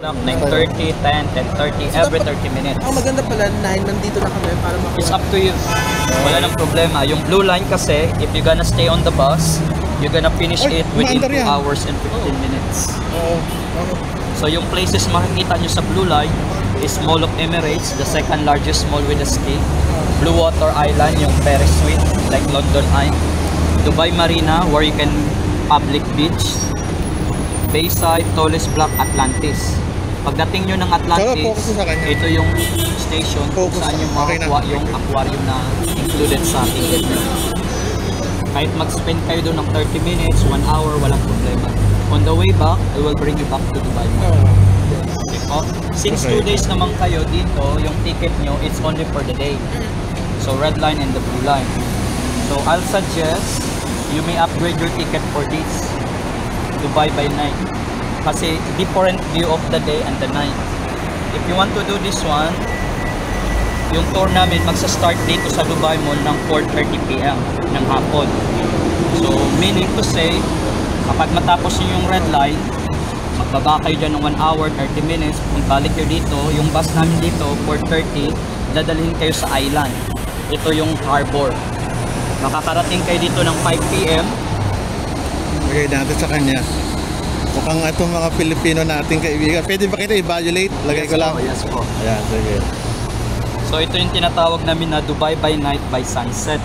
9:30, 10, 10:30, every 30 minutes. Ang maganda pala, 9, nandito na kami para makuha. It's up to you. Wala nang problema. Yung blue line kasi, if you're gonna stay on the bus, you're gonna finish it within 2 hours and 15 minutes. So yung places makikita nyo sa blue line is Mall of Emirates, the second largest mall with a stay. Blue Water Island, yung Ferris Suite, like London Eye. Dubai Marina, where you can public beach. Bayside, Tallest Block, Atlantis. Pagdating nyo ng Atlantis, ito yung station kung saan yung makakuha yung aquarium na included sa ticket. Kahit mag-spend kayo doon ng 30 minutes, 1 hour, walang problema. On the way back, I will bring you back to Dubai. Okay po? Since 2 days naman kayo dito, yung ticket nyo, it's only for the day. So red line and the blue line. So I'll suggest you may upgrade your ticket for this Dubai by night. Kasi different view of the day and the night. If you want to do this one, yung tour namin magsa-start dito sa Dubai Mall ng 4:30 PM ng hapon. So meaning to say, kapag matapos nyo yung red line, magbaba kayo dyan ng 1 hour, 30 minutes, kung balik kayo dito, yung bus namin dito, 4:30, dadalhin kayo sa island. Ito yung harbor. Makakarating kayo dito ng 5 PM. Okay, natin sa kanya. Mukhang itong mga Pilipino nating kaibigan. Pwede ba kita i-evaluate? Lagay ko lang. Yes po. Ayan, sige. So ito yung tinatawag namin na Dubai by night by sunset.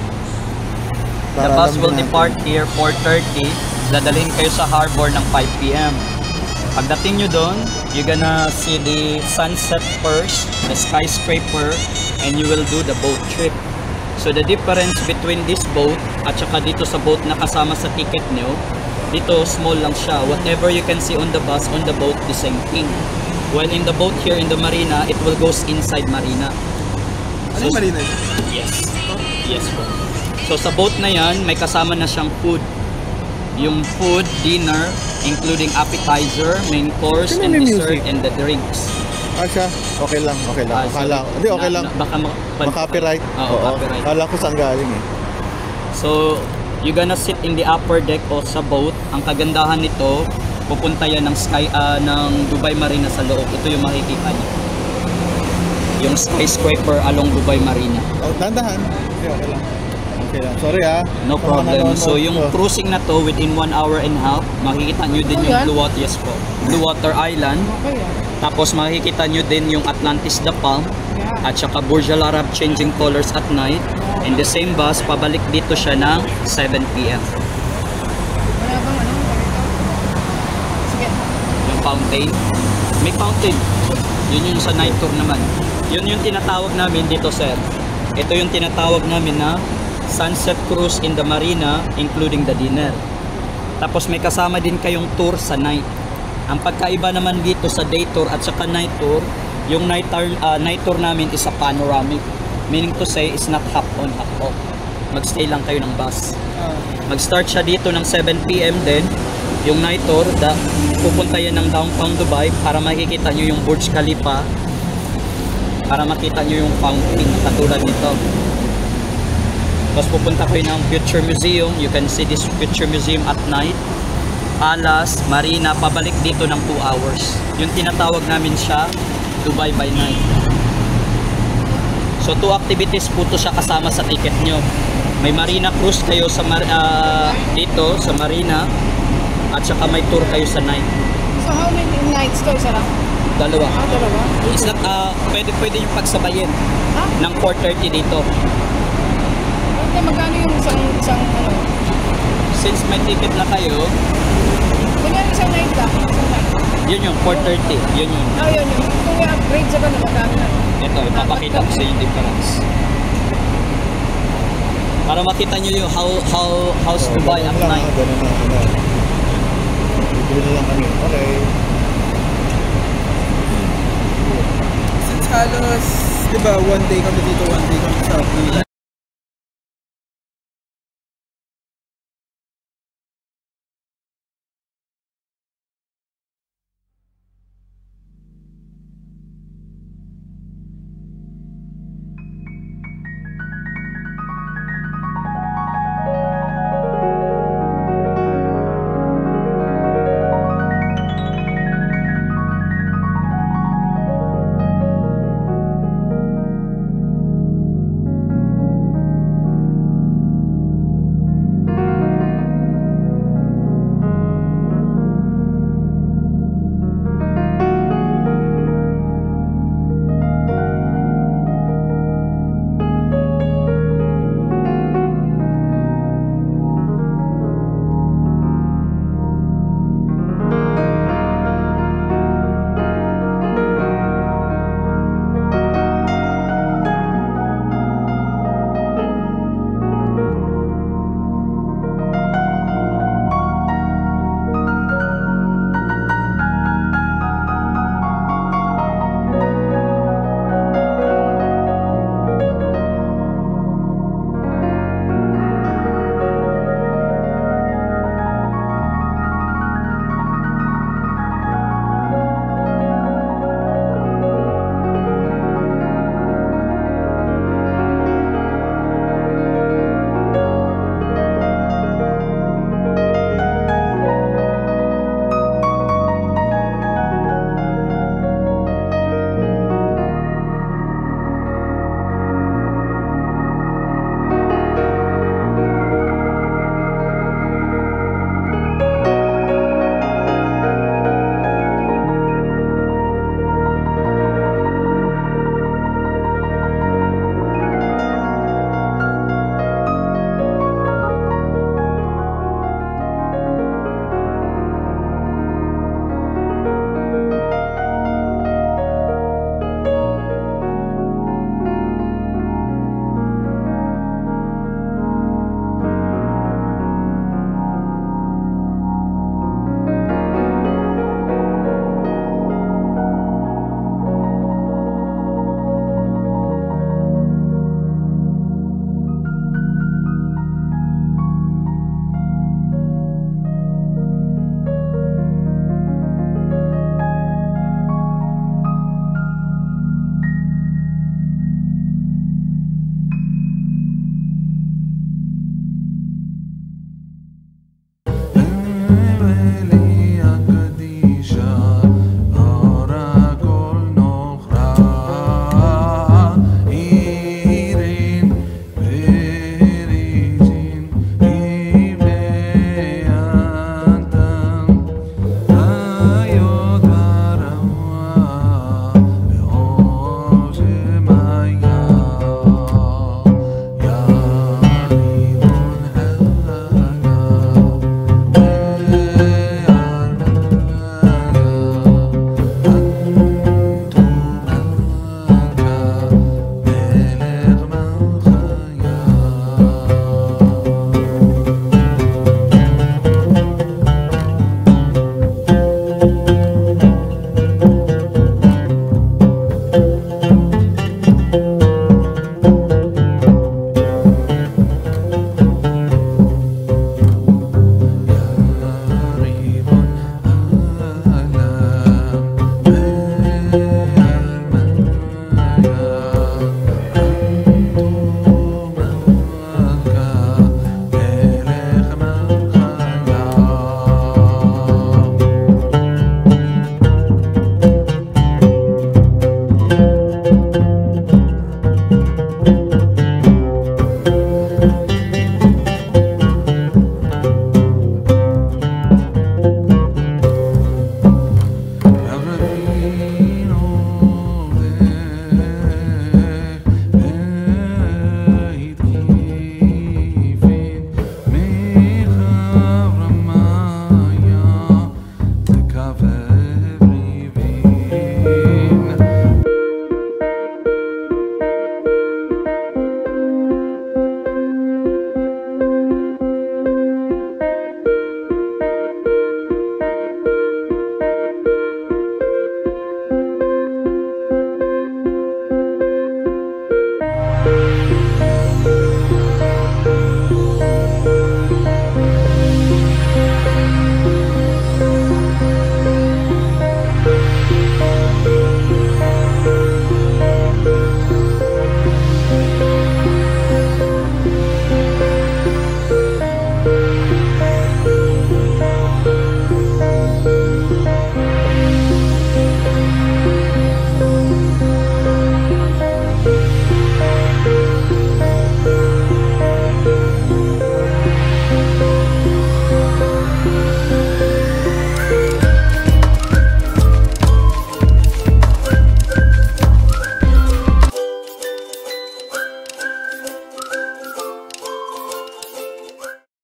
The Para bus alam will natin. depart here 4:30. Dadalhin kayo sa harbor ng 5 PM. Pagdating nyo doon, you're gonna see the sunset first, the skyscraper, and you will do the boat trip. So the difference between this boat at saka dito sa boat na kasama sa ticket nyo, dito small lang siya. Whatever you can see on the bus, on the boat, the same thing. While in the boat here in the marina, it will goes inside marina. Ano yung marina? Yes. Yes po. So sa boat na yan, may kasama na siyang food. Yung food, dinner, including appetizer, main course, and dessert, and the drinks. Siya? Okay lang, okay lang. Akala, hindi, okay lang. Baka Copyright. Oo, copyright. Akala ko saan galing eh. So, you're gonna sit in the upper deck o sa boat. Ang kagandahan nito, pupunta yan ng Dubai Marina sa loob. Ito yung makikita niyo. Yung skyscraper along Dubai Marina. Oh, dandahan. Okay, okay lang. Okay lang. Sorry ha. No problem. So, yung cruising na to within 1 hour and a half, makikita nyo din yung Blue Water, yes po. Blue Water Island. Tapos makikita nyo din yung Atlantis the Palm. At saka Burj Al Arab changing colors at night. In the same bus, pabalik dito siya ng 7 PM. Wala bang ano? Sige. Yung fountain. May fountain. Yun yung sa night tour naman. Yun yung tinatawag namin dito, sir. Ito yung tinatawag namin na sunset cruise in the marina, including the dinner. Tapos may kasama din kayong tour sa night. Ang pagkaiba naman dito sa day tour at saka night tour, yung night tour namin is a panoramic. Meaning to say, it's not hop on, hop off. Magstay lang kayo ng bus. Mag-start siya dito ng 7 PM din. Yung night tour, pupunta yan ng downtown Dubai para makikita nyo yung Burj Khalifa. Para makita nyo yung fountain katulad nito. Tapos pupunta kayo ng Future Museum. You can see this Future Museum at night. Palace, Marina, pabalik dito ng 2 hours. Yung tinatawag namin siya, Dubai by night. So 2 activities po to siya kasama sa ticket nyo. May marina cruise kayo sa dito sa marina at saka may tour kayo sa night. So how many nights to? Isa lang? Dalawa. Dalawa? Is not, pwede yung pagsabayin ng 4:30 dito. Okay, magkano yung isang ano? Since may ticket na kayo, Kunyari isang night lang. Isang night. yun yung 4:30. Yun yun. Yun. Kung i-upgrade sa ganun, magkano na? Ito, ipapakita ko sa yung difference. Para makita nyo yung how's Dubai at night. Ganun na. Bibili na lang kami. Okay. Since halos, di ba, 1 day kami dito, 1 day kami sa Blue Line.